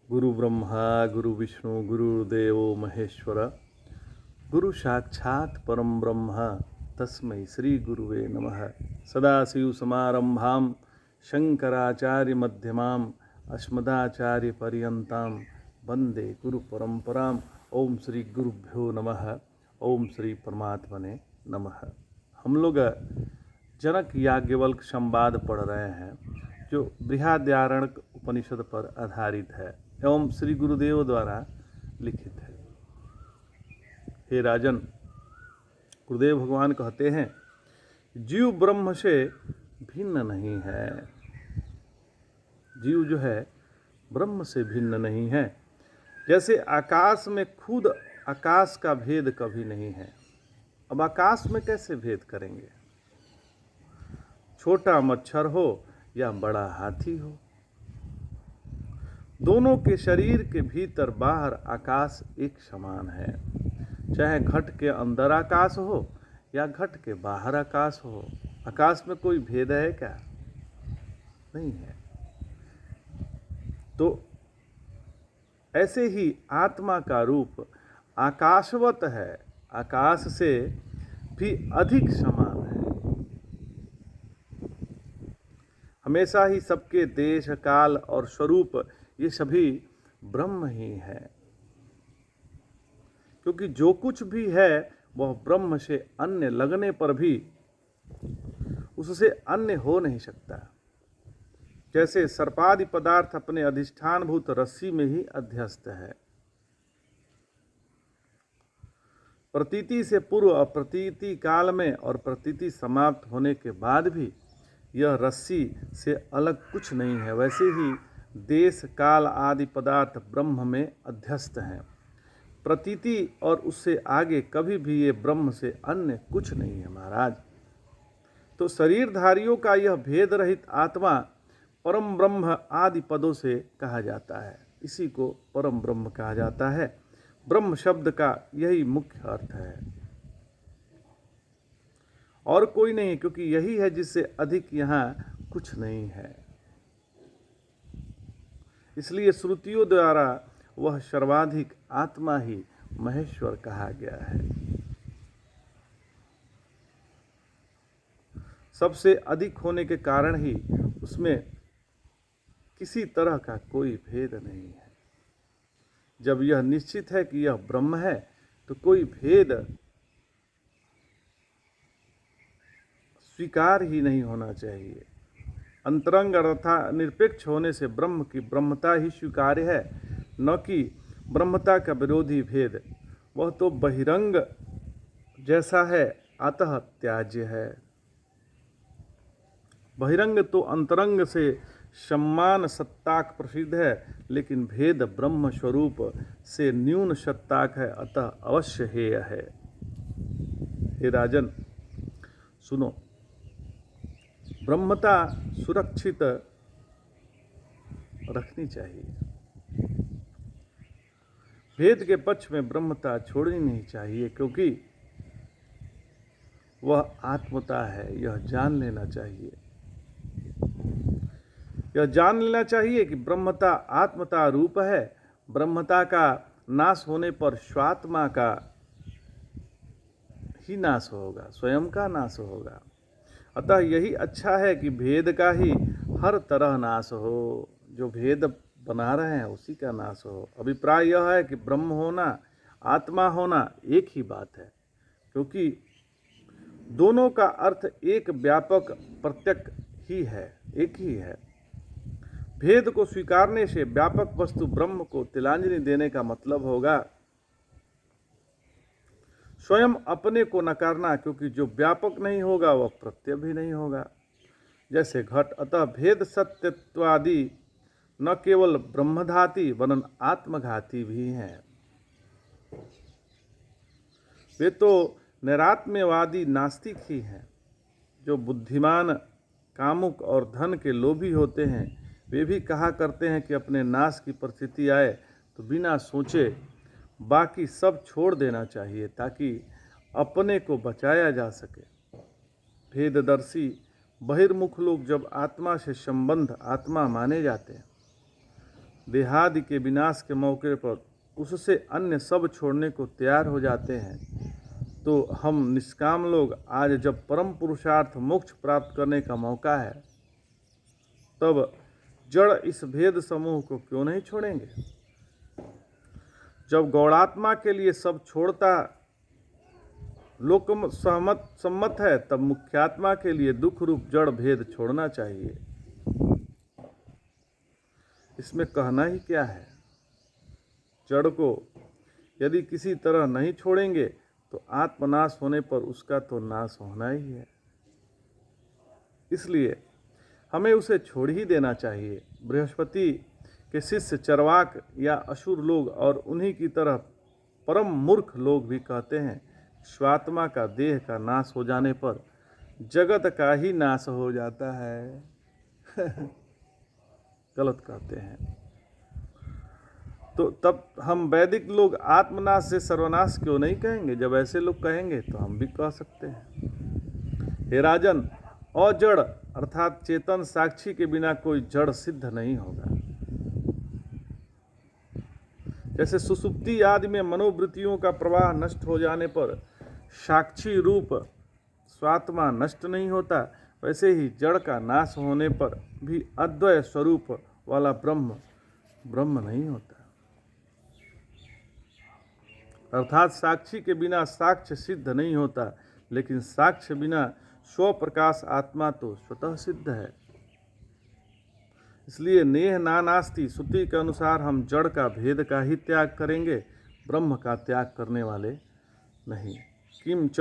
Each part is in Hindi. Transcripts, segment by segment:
गुरु ब्रह्मा गुरु विष्णु गुरुदेवो महेश्वर गुरु साक्षात् परम ब्रह्म तस्मै श्री गुरुवे नमः। सदाशिव समारंभां शंकराचार्य मध्यमाम् अस्मदाचार्य पर्यन्तां वंदे गुरु परंपराम्। ओम श्री गुरुभ्यो नमः। ओम श्री परमात्मने नमः। हम लोग जनक याज्ञवल्क्य संवाद पढ़ रहे हैं जो बृहदारण्यक उपनिषद पर आधारित है एवं श्री गुरुदेव द्वारा लिखित है। हे राजन, गुरुदेव भगवान कहते हैं जीव ब्रह्म से भिन्न नहीं है। जीव जो है ब्रह्म से भिन्न नहीं है। जैसे आकाश में खुद आकाश का भेद कभी नहीं है। अब आकाश में कैसे भेद करेंगे? छोटा मच्छर हो या बड़ा हाथी हो, दोनों के शरीर के भीतर बाहर आकाश एक समान है। चाहे घट के अंदर आकाश हो या घट के बाहर आकाश हो, आकाश में कोई भेद है क्या? नहीं है। तो ऐसे ही आत्मा का रूप आकाशवत है, आकाश से भी अधिक समान है। हमेशा ही सबके देश काल और स्वरूप ये सभी ब्रह्म ही है, क्योंकि जो कुछ भी है वह ब्रह्म से अन्य लगने पर भी उससे अन्य हो नहीं सकता। जैसे सर्पादि पदार्थ अपने अधिष्ठानभूत रस्सी में ही अध्यस्त है। प्रतीति से पूर्व अप्रतीति काल में और प्रतीति समाप्त होने के बाद भी यह रस्सी से अलग कुछ नहीं है। वैसे ही देश काल आदि पदार्थ ब्रह्म में अध्यस्त हैं। प्रतीति और उससे आगे कभी भी ये ब्रह्म से अन्य कुछ नहीं है महाराज। तो शरीरधारियों का यह भेद रहित आत्मा परम ब्रह्म आदि पदों से कहा जाता है। इसी को परम ब्रह्म कहा जाता है। ब्रह्म शब्द का यही मुख्य अर्थ है और कोई नहीं, क्योंकि यही है जिससे अधिक यहाँ कुछ नहीं है। इसलिए श्रुतियों द्वारा वह सर्वाधिक आत्मा ही महेश्वर कहा गया है। सबसे अधिक होने के कारण ही उसमें किसी तरह का कोई भेद नहीं है। जब यह निश्चित है कि यह ब्रह्म है तो कोई भेद स्वीकार ही नहीं होना चाहिए। अंतरंग अर्थात निरपेक्ष होने से ब्रह्म की ब्रह्मता ही स्वीकार्य है, न कि ब्रह्मता का विरोधी भेद। वह तो बहिरंग जैसा है, अतः त्याज्य है। बहिरंग तो अंतरंग से सम्मान सत्ताक प्रसिद्ध है, लेकिन भेद ब्रह्म स्वरूप से न्यून सत्ताक है, अतः अवश्य हेय है। हे राजन सुनो, ब्रह्मता सुरक्षित रखनी चाहिए। भेद के पक्ष में ब्रह्मता छोड़नी नहीं चाहिए, क्योंकि वह आत्मता है। यह जान लेना चाहिए। यह जान लेना चाहिए कि ब्रह्मता आत्मता रूप है। ब्रह्मता का नाश होने पर स्वात्मा का ही नाश होगा, स्वयं का नाश होगा। अतः यही अच्छा है कि भेद का ही हर तरह नाश हो। जो भेद बना रहे हैं उसी का नाश हो। अभिप्राय यह है कि ब्रह्म होना आत्मा होना एक ही बात है, क्योंकि दोनों का अर्थ एक व्यापक प्रत्यक ही है, एक ही है। भेद को स्वीकारने से व्यापक वस्तु ब्रह्म को तिलांजलि देने का मतलब होगा स्वयं अपने को नकारना, क्योंकि जो व्यापक नहीं होगा वह प्रत्यय भी नहीं होगा। जैसे घट, अतः भेद सत्यत्वादि न केवल ब्रह्मघाती वरन आत्मघाती भी हैं। वे तो नैरात्म्यवादी नास्तिक ही हैं। जो बुद्धिमान, कामुक और धन के लोभी होते हैं, वे भी कहा करते हैं कि अपने नाश की परिस्थिति आए तो बिना सोचे बाकी सब छोड़ देना चाहिए, ताकि अपने को बचाया जा सके। भेददर्शी बहिर्मुख लोग जब आत्मा से संबंध आत्मा माने जाते हैं, देहादि के विनाश के मौके पर उससे अन्य सब छोड़ने को तैयार हो जाते हैं, तो हम निष्काम लोग आज जब परम पुरुषार्थ मोक्ष प्राप्त करने का मौका है, तब जड़ इस भेद समूह को क्यों नहीं छोड़ेंगे। जब गौड़ात्मा के लिए सब छोड़ता लोक सम्मत है, तब मुख्यात्मा के लिए दुख रूप जड़ भेद छोड़ना चाहिए। इसमें कहना ही क्या है। जड़ को यदि किसी तरह नहीं छोड़ेंगे तो आत्मनाश होने पर उसका तो नाश होना ही है। इसलिए हमें उसे छोड़ ही देना चाहिए। बृहस्पति के शिष्य चरवाक या असुर लोग और उन्हीं की तरह परम मूर्ख लोग भी कहते हैं, स्वात्मा का देह का नाश हो जाने पर जगत का ही नाश हो जाता है। गलत कहते हैं। तो तब हम वैदिक लोग आत्मनाश से सर्वनाश क्यों नहीं कहेंगे। जब ऐसे लोग कहेंगे तो हम भी कह सकते हैं। हे राजन, अजड़ अर्थात चेतन साक्षी के बिना कोई जड़ सिद्ध नहीं होगा। जैसे सुसुप्ति आदि में मनोवृत्तियों का प्रवाह नष्ट हो जाने पर साक्षी रूप स्वात्मा नष्ट नहीं होता, वैसे ही जड़ का नाश होने पर भी अद्वय स्वरूप वाला ब्रह्म नहीं होता। अर्थात साक्षी के बिना साक्ष्य सिद्ध नहीं होता, लेकिन साक्ष्य बिना स्वप्रकाश आत्मा तो स्वतः सिद्ध है। इसलिए नेह नानास्ति श्रुति के अनुसार हम जड़ का भेद का ही त्याग करेंगे, ब्रह्म का त्याग करने वाले नहीं। किम च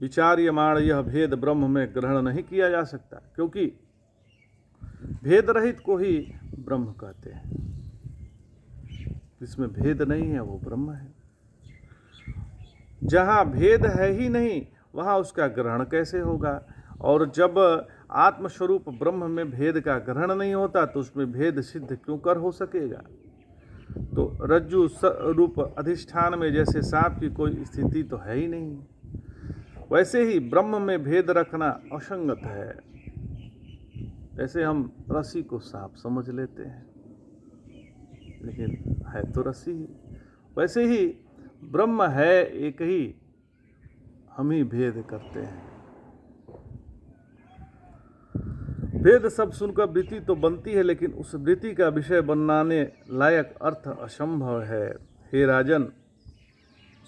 विचार्यमाण, यह भेद ब्रह्म में ग्रहण नहीं किया जा सकता, क्योंकि भेद रहित को ही ब्रह्म कहते हैं। जिसमें भेद नहीं है वो ब्रह्म है। जहाँ भेद है ही नहीं वहाँ उसका ग्रहण कैसे होगा। और जब आत्मस्वरूप ब्रह्म में भेद का ग्रहण नहीं होता तो उसमें भेद सिद्ध क्यों कर हो सकेगा। तो रज्जु रूप अधिष्ठान में जैसे सांप की कोई स्थिति तो है ही नहीं, वैसे ही ब्रह्म में भेद रखना असंगत है। ऐसे हम रस्सी को सांप समझ लेते हैं, लेकिन है तो रस्सी ही। वैसे ही ब्रह्म है एक ही, हम ही भेद करते हैं। भेद सब सुनकर वृत्ति तो बनती है, लेकिन उस वृत्ति का विषय बनाने लायक अर्थ असंभव है। हे राजन,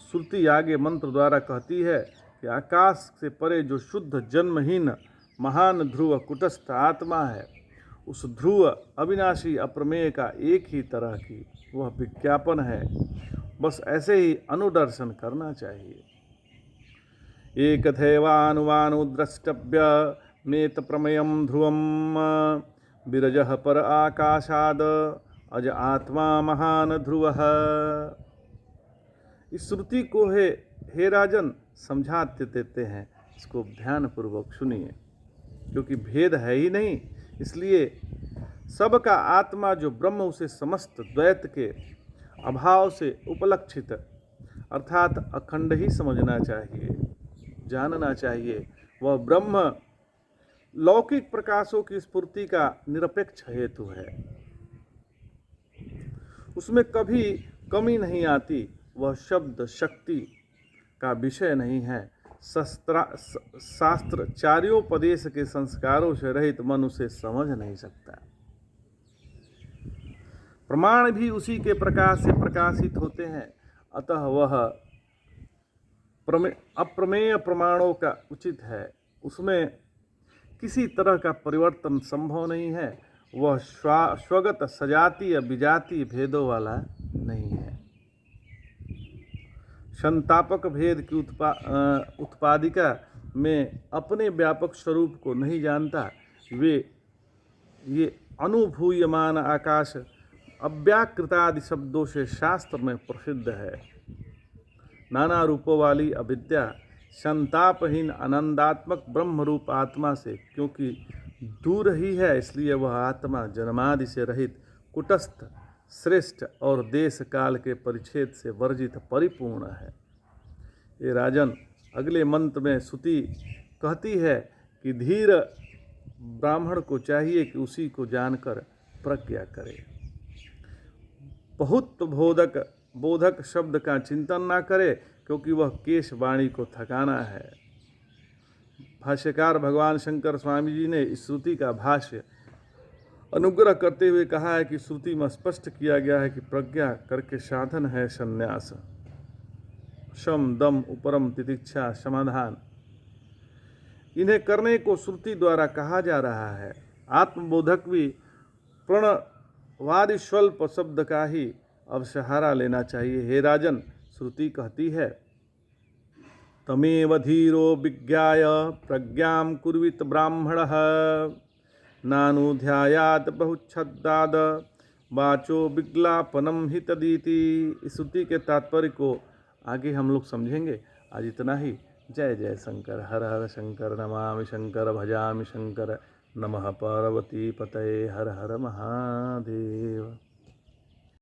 श्रुति आगे मंत्र द्वारा कहती है कि आकाश से परे जो शुद्ध जन्महीन महान ध्रुव कुटस्थ आत्मा है, उस ध्रुव अविनाशी अप्रमेय का एक ही तरह की वह विज्ञापन है। बस ऐसे ही अनुदर्शन करना चाहिए। एक थैवानुवानु द्रष्टव्य मेत प्रमेयम ध्रुवम विरजः पर आकाशाद अज आत्मा महान ध्रुवः। इस श्रुति को हे राजन समझाते देते हैं, इसको ध्यानपूर्वक सुनिए। क्योंकि भेद है ही नहीं, इसलिए सबका आत्मा जो ब्रह्म उसे समस्त द्वैत के अभाव से उपलक्षित अर्थात अखंड ही समझना चाहिए, जानना चाहिए। वह ब्रह्म लौकिक प्रकाशों की स्फूर्ति का निरपेक्ष हेतु है, उसमें कभी कमी नहीं आती। वह शब्द शक्ति का विषय नहीं है। शास्त्रचार्योपदेश के संस्कारों से रहित मन उसे समझ नहीं सकता। प्रमाण भी उसी के प्रकाश से प्रकाशित होते हैं, अतः वह अप्रमेय प्रमाणों का उचित है। उसमें किसी तरह का परिवर्तन संभव नहीं है। वह स्वगत सजातीय विजातीय भेदों वाला नहीं है। संतापक भेद की उत्पादिका में अपने व्यापक स्वरूप को नहीं जानता। ये अनुभूयमान आकाश अव्याकृतादि शब्दों से शास्त्र में प्रसिद्ध है। नाना रूपों वाली अविद्या संतापहीन आनंदात्मक ब्रह्म रूप आत्मा से क्योंकि दूर ही है, इसलिए वह आत्मा जन्मादि से रहित कुटस्थ श्रेष्ठ और देश काल के परिच्छेद से वर्जित परिपूर्ण है। ये राजन, अगले मंत्र में श्रुति कहती है कि धीर ब्राह्मण को चाहिए कि उसी को जानकर प्रज्ञा करे। बहुत बोधक शब्द का चिंतन ना करे, क्योंकि वह केश वाणी को थकाना है। भाष्यकार भगवान शंकर स्वामी जी ने इस श्रुति का भाष्य अनुग्रह करते हुए कहा है कि श्रुति में स्पष्ट किया गया है कि प्रज्ञा करके साधन है संन्यास। शम दम उपरम तितिक्षा समाधान, इन्हें करने को श्रुति द्वारा कहा जा रहा है। आत्मबोधक भी प्रणवादि स्वल्प शब्द का ही अब सहारा लेना चाहिए। हे राजन, श्रुति कहती है तमेव धीरो विज्ञाय प्रज्ञां कुर्वित ब्राह्मणः नानुध्यायात बहुच्छब्दाद वाचो विज्ञापनम हि तदीति। इस श्रुति के तात्पर्य को आगे हम लोग समझेंगे। आज इतना ही। जय जय शंकर, हर हर शंकर, नमामि शंकर, भजामि शंकर, नमः पार्वती पतये, हर हर महादेव।